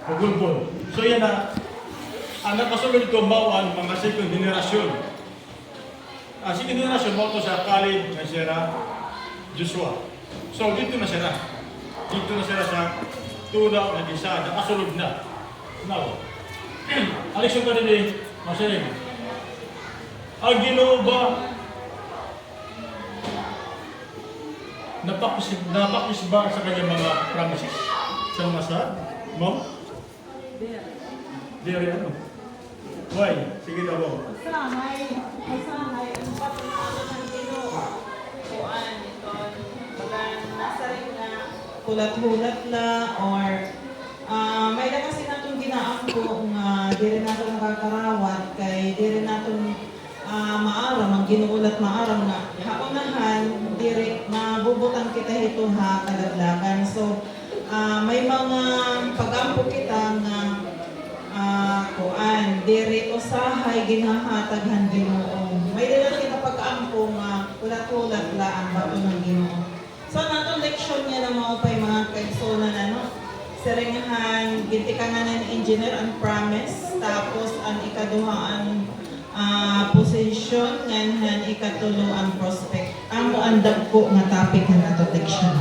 Pagulpon. So yan na, ang nakasunod ito mao mga second generasyon. Second generasyon mo ito sa Caleb, Sarah, Joshua. So dito na sila. Dito na sila sa tula na isa, nakasunod na. Now, alis yung kanili, masalim. Ang Ginoo ba napakis ba sa kanyang mga promises? Sa mga sahad? Ma'am? There ano? Why? Sige daw mo. Masanay, ang patunayan ng Ginoo. Kuan, ito, mga nasa rin na hulat-hulat na or may na kasi natong ginaangko nga di rin nato nakakarawat kay di rin nato maaram, ang ginuulat maaram nga haunahan, di rin mabubutan kita ito ha kalaglagan. So, may mga pagampo kita nga kuan diri usahay ginahataghan Ginoo. May dala kita pag-ampo nga ulat-ulat la ang bato ng Ginoo. So natong leksyon niya na mao pay mga kaigsunan serengahan gintikangan ng engineer ang promise tapos ang ikaduha ang position nganhan ikatulo ang prospect. Amo ang dagko nga topic nga natong leksyon.